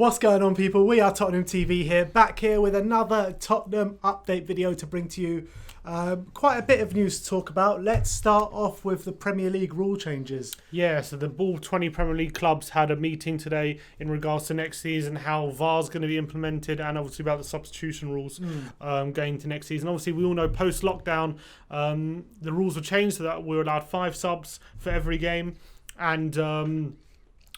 What's going on, people? We are Tottenham TV here, back here with another Tottenham update video to bring to you. Quite a bit of news to talk about. Let's start off with the Premier League rule changes. Yeah, so the all 20 Premier League clubs had a meeting today in regards to next season, how VAR's going to be implemented, and obviously about the substitution rules going to next season. Obviously, we all know post-lockdown, the rules were changed so that we're allowed 5 subs for every game, and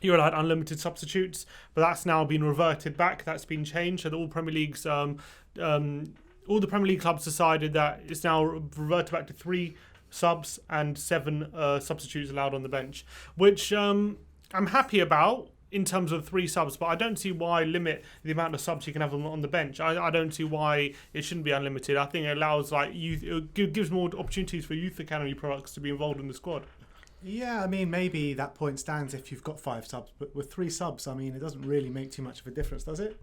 you're allowed unlimited substitutes, but that's now been reverted back. That's been changed, so that all Premier Leagues, all the Premier League clubs decided that it's now reverted back to 3 subs and 7 substitutes allowed on the bench, which I'm happy about in terms of 3 subs, but I don't see why limit the amount of subs you can have on the bench. I don't see why it shouldn't be unlimited. I think it allows youth, it gives more opportunities for youth academy products to be involved in the squad. Yeah, I mean, maybe that point stands if you've got 5 subs, but with 3 subs, I mean, it doesn't really make too much of a difference, does it?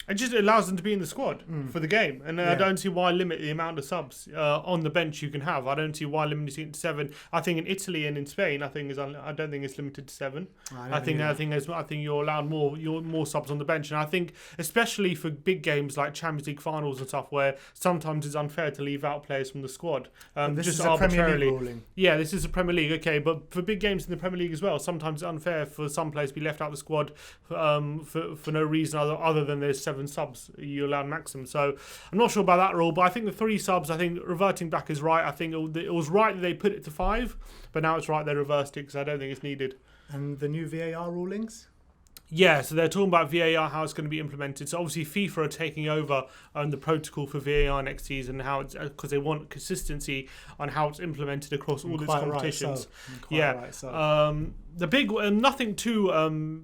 It just allows them to be in the squad for the game. And I don't see why limit the amount of subs on the bench you can have. I don't see why limiting it to 7. I think in Italy and in Spain, I don't think it's limited to 7. I think you're allowed more subs on the bench. And I think especially for big games like Champions League finals and stuff, where sometimes it's unfair to leave out players from the squad. This just is a Premier League ruling. Yeah, this is a Premier League, okay, but for big games in the Premier League as well, sometimes it's unfair for some players to be left out of the squad for no reason other than there's 7 subs you allowed maximum. So I'm not sure about that rule, but I think the 3 subs, I think reverting back is right. I think it was right that they put it to 5, but now it's right they reversed it because I don't think it's needed. And the new VAR rulings? Yeah, so they're talking about VAR, how it's going to be implemented. So obviously FIFA are taking over the protocol for VAR next season, how it's because they want consistency on how it's implemented across all its competitions. The big nothing too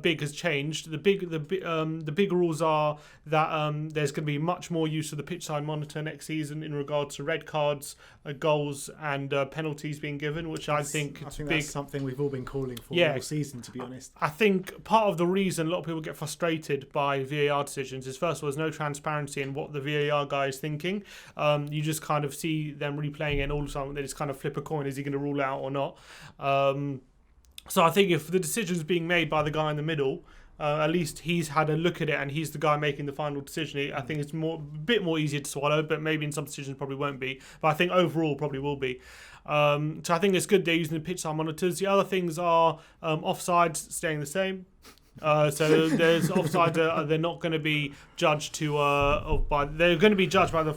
big has changed. The big rules are that there's going to be much more use of the pitch side monitor next season in regards to red cards, goals, and penalties being given, which I think that's big. Something we've all been calling for all season, to be honest. I think part of the reason a lot of people get frustrated by VAR decisions is, first of all, there's no transparency in what the VAR guy is thinking. You just kind of see them replaying it, and all of a sudden they just kind of flip a coin: is he going to rule out or not? So I think if the decision's being made by the guy in the middle, at least he's had a look at it and he's the guy making the final decision. I think it's a bit more easier to swallow, but maybe in some decisions probably won't be. But I think overall probably will be. So I think it's good they're using the pitch side monitors. The other things are offsides staying the same. So there's offside. They're not going to be judged they're going to be judged by the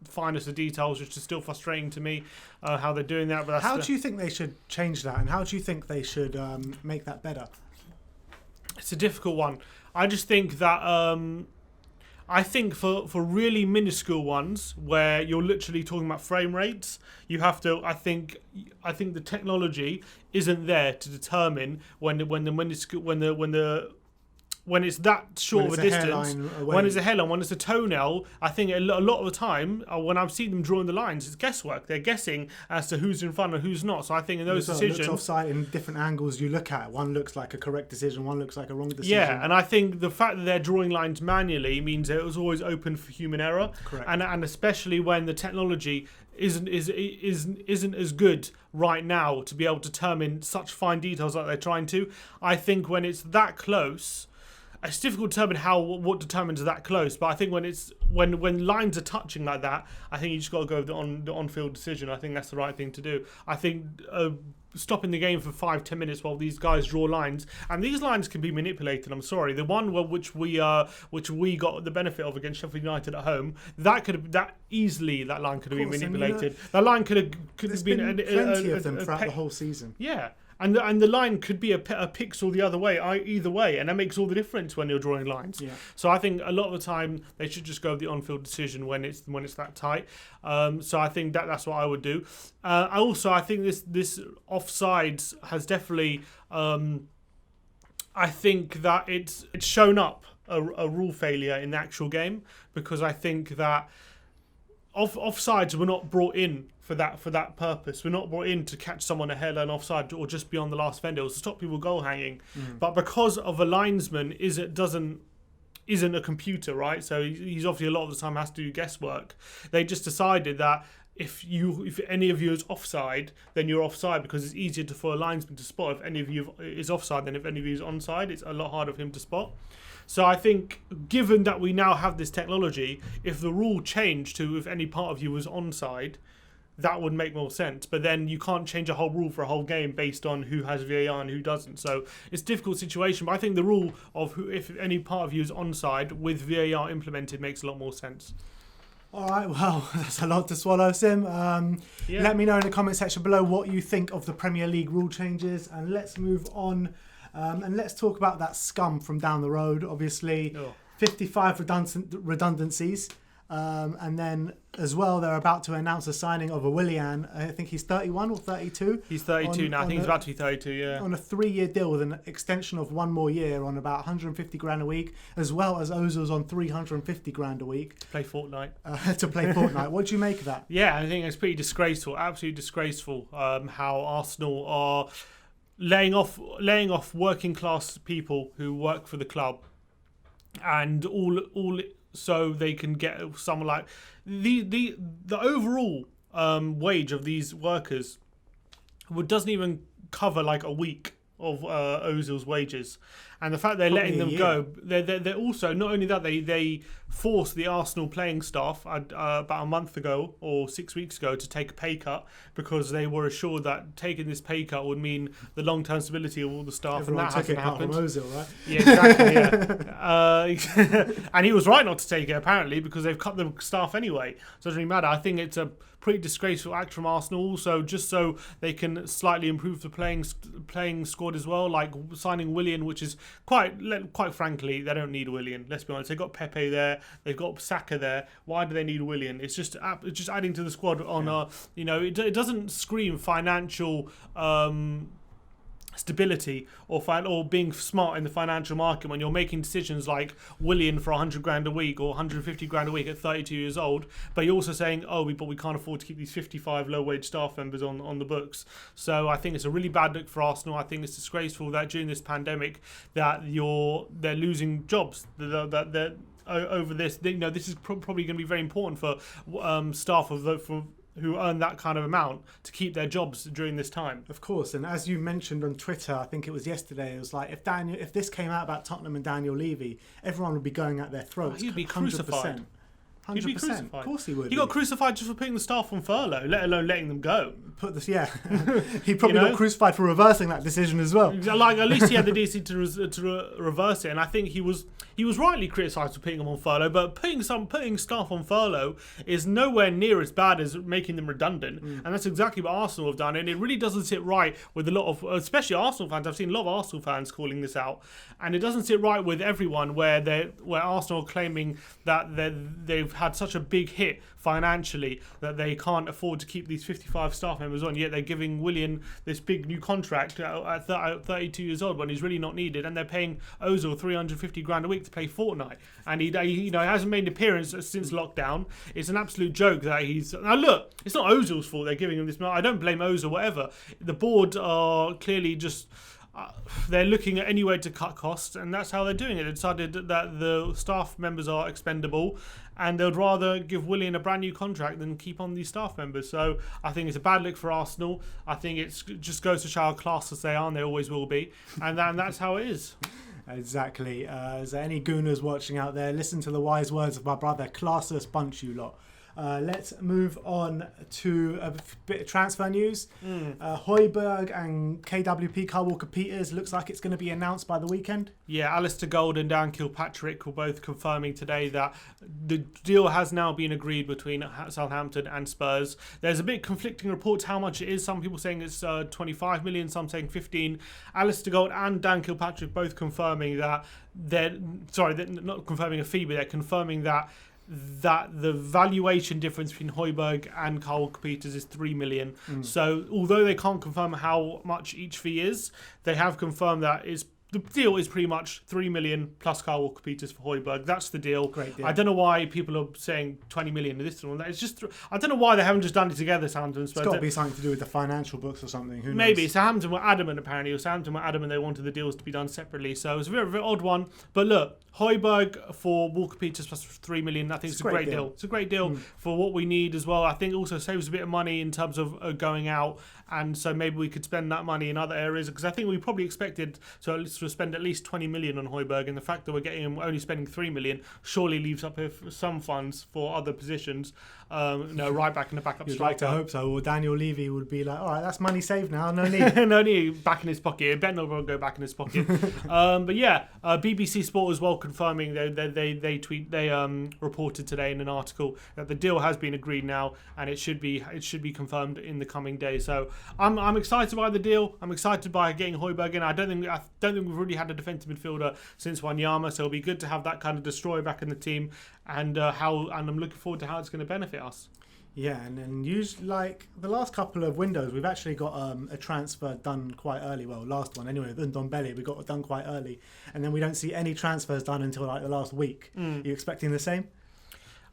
finest of details, which is still frustrating to me how they're doing that. But how do you think they should change that, and how do you think they should make that better? It's a difficult one. I just think that I think for really minuscule ones where you're literally talking about frame rates, you have to. I think the technology isn't there to determine when it's that short of a distance, when it's a hairline, when it's a toenail. I think a lot of the time, when I've seen them drawing the lines, it's guesswork. They're guessing as to who's in front and who's not. So I think in those decisions, it looks offside in different angles you look at. One looks like a correct decision, one looks like a wrong decision. Yeah, and I think the fact that they're drawing lines manually means that it was always open for human error. Correct. And especially when the technology isn't as good right now to be able to determine such fine details like they're trying to. I think when it's that close, it's difficult to determine what determines that close, but I think when lines are touching like that, I think you just got to go with the on-field decision. I think that's the right thing to do. I think stopping the game for 5-10 minutes while these guys draw lines, and these lines can be manipulated. I'm sorry, the one which we got the benefit of against Sheffield United at home, that line could have been manipulated. That line could have been plenty of them throughout the whole season. Yeah. And the line could be a pixel the other way, either way, and that makes all the difference when you're drawing lines. Yeah. So I think a lot of the time they should just go with the on-field decision when it's that tight. So I think that's what I would do. I think this offsides has definitely. I think that it's shown up a rule failure in the actual game, because I think that offsides were not brought in for that purpose. We're not brought in to catch someone a hairline offside or just beyond the last fender. It was to stop people goal hanging. But because of a linesman isn't a computer, right? So he's obviously a lot of the time has to do guesswork. They just decided that if any of you is offside, then you're offside, because it's easier for a linesman to spot if any of you is offside than if any of you is onside. It's a lot harder for him to spot. So I think, given that we now have this technology, if the rule changed to if any part of you was onside, that would make more sense. But then you can't change a whole rule for a whole game based on who has VAR and who doesn't. So it's a difficult situation. But I think the rule of if any part of you is onside with VAR implemented makes a lot more sense. All right, well, that's a lot to swallow, Sim. Let me know in the comment section below what you think of the Premier League rule changes, and let's move on and let's talk about that scum from down the road. Obviously, 55 redundancies, and then as well, they're about to announce a signing of a Willian. I think he's 31 or 32. He's 32 now. I think he's about to be 32, yeah. On a 3-year deal with an extension of 1 more year on about 150 grand a week, as well as Ozil's on 350 grand a week. To play Fortnite. What do you make of that? Yeah, I think it's pretty disgraceful, absolutely disgraceful, how Arsenal are laying off working class people who work for the club, and all so they can get someone like the overall wage of these workers doesn't even cover like a week of Ozil's wages. And the fact they're letting them go, they're also, not only that, they forced the Arsenal playing staff about a month ago or 6 weeks ago to take a pay cut, because they were assured that taking this pay cut would mean the long-term stability of all the staff. Everyone and that hasn't happened. From Ozil, right? Yeah, exactly. Yeah. And he was right not to take it, apparently, because they've cut the staff anyway. So it doesn't really matter. I think it's a pretty disgraceful act from Arsenal, also just so they can slightly improve the playing squad as well, like signing Willian, which is quite frankly, they don't need Willian. Let's be honest, they've got Pepe there, they've got Saka there. Why do they need Willian? It's just adding to the squad on it doesn't scream financial stability or being smart in the financial market when you're making decisions like Willian for 100 grand a week or 150 grand a week at 32 years old, but you're also saying, but we can't afford to keep these 55 low-wage staff members on the books. So I think it's a really bad look for Arsenal. I think it's disgraceful that during this pandemic that they're losing jobs. That over this, this is probably going to be very important for staff who earn that kind of amount to keep their jobs during this time. Of course, and as you mentioned on Twitter, I think it was yesterday, it was like, if this came out about Tottenham and Daniel Levy, everyone would be going at their throats. He'd be crucified. 100%. He'd be crucified. Of course he would. He got crucified just for putting the staff on furlough, let alone letting them go. He probably got crucified for reversing that decision as well. Like, at least he had the decency to reverse it, and I think he was rightly criticised for putting them on furlough. But putting staff on furlough is nowhere near as bad as making them redundant, and that's exactly what Arsenal have done. And it really doesn't sit right with a lot of, especially Arsenal fans. I've seen a lot of Arsenal fans calling this out, and it doesn't sit right with everyone where Arsenal are claiming that they've had such a big hit financially that they can't afford to keep these 55 staff members on, yet they're giving Willian this big new contract at 32 years old when he's really not needed, and they're paying Ozil 350 grand a week to play Fortnite, and he hasn't made an appearance since lockdown. It's an absolute joke that now look, it's not Ozil's fault they're giving him this. I don't blame Ozil, whatever. The board are clearly just they're looking at any way to cut costs, and that's how they're doing it. They decided that the staff members are expendable, and they'd rather give Willian a brand new contract than keep on these staff members. So I think it's a bad look for Arsenal. I think it just goes to show how classless they are, and they always will be, and that's how it is. Exactly. Is there any gooners watching out there? Listen to the wise words of my brother. Classless bunch, you lot. Let's move on to a bit of transfer news. Hojbjerg and KWP, Kyle Walker-Peters, looks like it's going to be announced by the weekend. Yeah, Alistair Gold and Dan Kilpatrick were both confirming today that the deal has now been agreed between Southampton and Spurs. There's a bit conflicting reports how much it is. Some people saying it's 25 million, some saying 15. Alistair Gold and Dan Kilpatrick both confirming that they're not confirming a fee, but they're confirming that the valuation difference between Hojbjerg and Kyle Walker-Peters is 3 million. So although they can't confirm how much each fee is, they have confirmed that it's the deal is pretty much 3 million plus Kyle Walker-Peters for Hojbjerg. That's the deal. Great deal. I don't know why people are saying 20 million to this one. It's just, I don't know why they haven't just done it together, Southampton. It's got to be something to do with the financial books or something. Who knows? Maybe. Southampton were adamant, apparently. Or Southampton were adamant they wanted the deals to be done separately. So it's a very, very odd one. But look, Hojbjerg for Walker-Peters plus 3 million, I think it's a great deal. It's a great deal for what we need as well. I think also saves a bit of money in terms of going out. And so maybe we could spend that money in other areas, because I think we probably expected to spend at least 20 million on Hojbjerg, and the fact that we're getting him only spending 3 million surely leaves up some funds for other positions. Right back in the backup You'd striker. like to hope so. Or Daniel Levy would be like, all right, that's money saved now. No need. No need. Back in his pocket. Benno will go back in his pocket. But yeah, BBC Sport as well confirming they reported today in an article that the deal has been agreed now, and it should be confirmed in the coming days. So I'm excited by the deal. I'm excited by getting Hojbjerg in. I don't think we've really had a defensive midfielder since Wanyama, so it'll be good to have that kind of destroyer back in the team, and I'm looking forward to how it's going to benefit us. Yeah, and then usually, like the last couple of windows, we've actually got a transfer done quite early. Well, last one anyway, the Ndombele, we got it done quite early, and then we don't see any transfers done until like the last week. Are you expecting the same?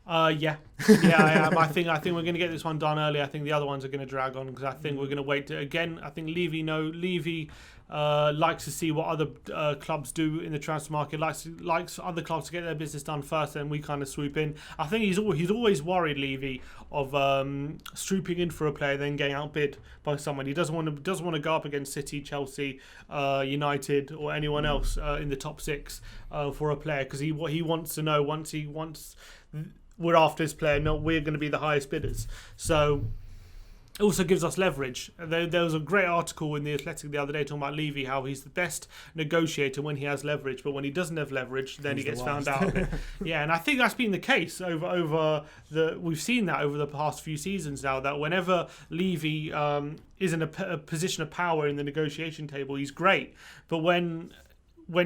Yeah, I am. I think we're going to get this one done early. I think the other ones are going to drag on, because I think we're going to wait again. I think Levy likes to see what other clubs do in the transfer market. Likes other clubs to get their business done first, and we kind of swoop in. I think he's always worried, Levy, of swooping in for a player then getting outbid by someone. He doesn't want to go up against City, Chelsea, United, or anyone else in the top six for a player, because what he wants to know once we're after his player, not we're going to be the highest bidders. So it also gives us leverage. There was a great article in The Athletic the other day talking about Levy, how he's the best negotiator when he has leverage, but when he doesn't have leverage, then he gets found out of it. Yeah, and I think that's been the case we've seen that over the past few seasons now, that whenever Levy is in a position of power in the negotiation table, he's great. But when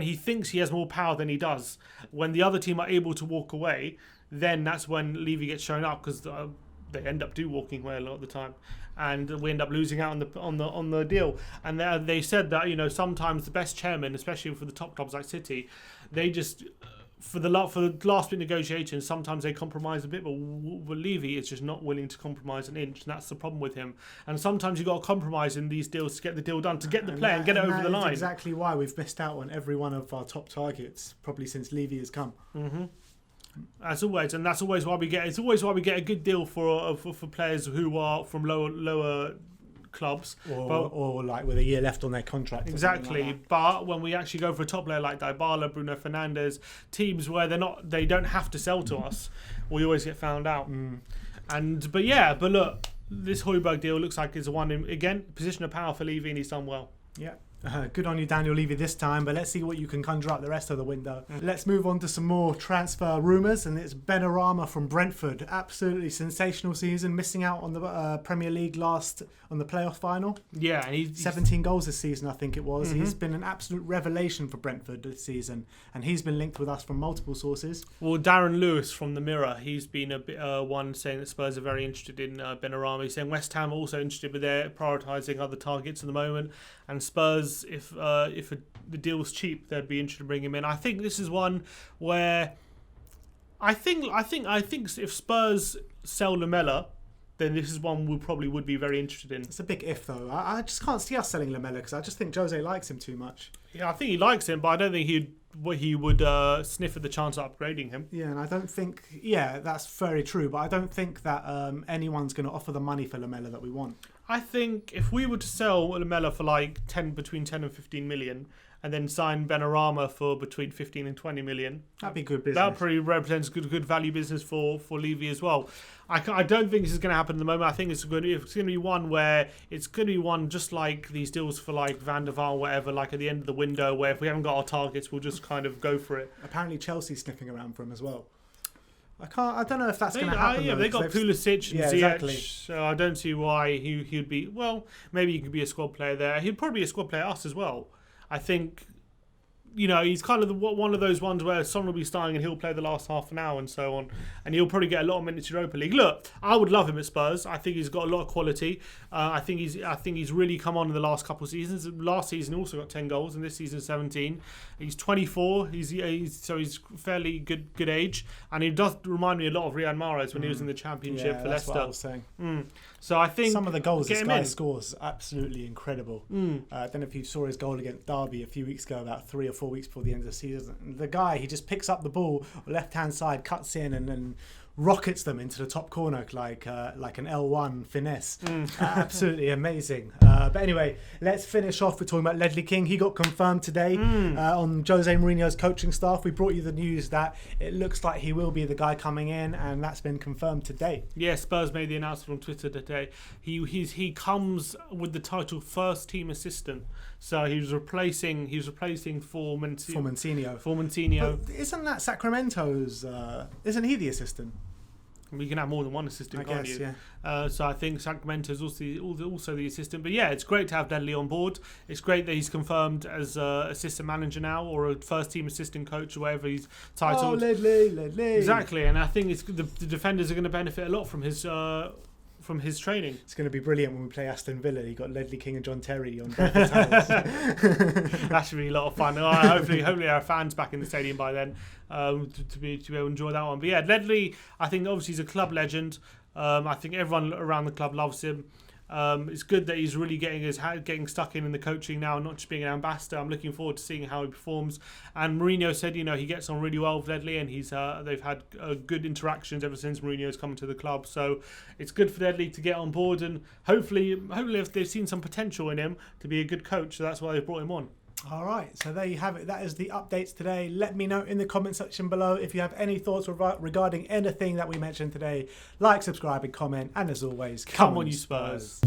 he thinks he has more power than he does, when the other team are able to walk away, then that's when Levy gets shown up, because they end up walking away a lot of the time, and we end up losing out on the deal. And they said that sometimes the best chairman, especially for the top clubs like City, they just for the last bit negotiations, sometimes they compromise a bit, but Levy is just not willing to compromise an inch, and that's the problem with him. And sometimes you've got to compromise in these deals to get the deal done, to get the play and get it over the line. That's exactly why we've missed out on every one of our top targets, probably since Levy has come. Mm-hmm. As always, and that's always why we get. It's always why we get a good deal for players who are from lower clubs, or like with a year left on their contract. Exactly, like but when we actually go for a top player like Dybala, Bruno Fernandes, teams where they don't have to sell to us, we always get found out. But look, this Hojbjerg deal looks like it's one again position of power for Levy, and he's done well. Yeah. Good on you, Daniel Levy, this time, but let's see what you can conjure up the rest of the window. Let's move on to some more transfer rumours, and it's Benrahma from Brentford. Absolutely sensational season, missing out on the Premier League last on the playoff final. Yeah, and he's 17 goals this season, I think it was. He's been an absolute revelation for Brentford this season, and he's been linked with us from multiple sources. Well, Darren Lewis from the Mirror, he's been a bit one saying that Spurs are very interested in Benrahma. He's saying West Ham are also interested, but they're prioritising other targets at the moment. And Spurs, if the deal's cheap, they'd be interested in bringing him in. I think this is one where I think if Spurs sell Lamela, then this is one we probably would be very interested in. It's a big if, though. I just can't see us selling Lamela, because I just think Jose likes him too much. Yeah, I think he likes him, but I don't think he would sniff at the chance of upgrading him. Yeah, and I don't think... Yeah, that's very true, but I don't think that anyone's going to offer the money for Lamela that we want. I think if we were to sell Lamela for like between 10 and 15 million, and then sign Benrahma for between 15 and 20 million, that'd be good business. That probably represents good value business for Levy as well. I don't think this is going to happen at the moment. I think it's going to be one where it's going to be one just like these deals for like Van der Vaart, whatever, like at the end of the window, where if we haven't got our targets, we'll just kind of go for it. Apparently Chelsea's sniffing around for him as well. I don't know if that's going to happen. Yeah, they got Pulisic and Ziyech, exactly. So I don't see why he'd be. Well, maybe he could be a squad player there. He'd probably be a squad player us as well. I think you know, he's kind of one of those ones where Son will be starting and he'll play the last half an hour and so on, and he'll probably get a lot of minutes in Europa League. Look, I would love him at Spurs. I think he's got a lot of quality. I think he's really come on in the last couple of seasons. Last season he also got 10 goals, and this season 17. He's 24. He's fairly good age, and he does remind me a lot of Riyad Mahrez when he was in the Championship for that's Leicester. what I was saying. So I think some of the goals this guy scores absolutely incredible. I don't know if you saw his goal against Derby a few weeks ago, about 3 or 4 weeks before the end of the season. The guy, he just picks up the ball left hand side, cuts in, and then rockets them into the top corner like an L1 finesse. Absolutely amazing. But anyway, let's finish off with talking about Ledley King. He got confirmed today on Jose Mourinho's coaching staff. We brought you the news that it looks like he will be the guy coming in, and that's been confirmed today. Yeah, Spurs made the announcement on Twitter today. He comes with the title first team assistant. So he was replacing Formentinho. But isn't that Sacramento's? Isn't he the assistant? We can have more than one assistant, can't you? Yeah. So I think Sacramento's also the assistant. But yeah, it's great to have Ledley on board. It's great that he's confirmed as assistant manager now, or a first team assistant coach, or whatever he's titled. Oh, Ledley. Exactly, and I think the defenders are going to benefit a lot from his training. It's going to be brilliant when we play Aston Villa. You got Ledley King and John Terry on both the towers. That should be a lot of fun. Hopefully our fans back in the stadium by then to be able to enjoy that one. But yeah, Ledley, I think obviously he's a club legend. I think everyone around the club loves him. It's good that he's really getting stuck in the coaching now, not just being an ambassador. I'm looking forward to seeing how he performs. And Mourinho said, he gets on really well with Ledley, and they've had good interactions ever since Mourinho's come to the club. So it's good for Ledley to get on board, and hopefully if they've seen some potential in him to be a good coach, so that's why they brought him on. All right, so there you have it. That is the updates today. Let me know in the comment section below if you have any thoughts regarding anything that we mentioned today. Like, subscribe, and comment. And as always, come on, you Spurs.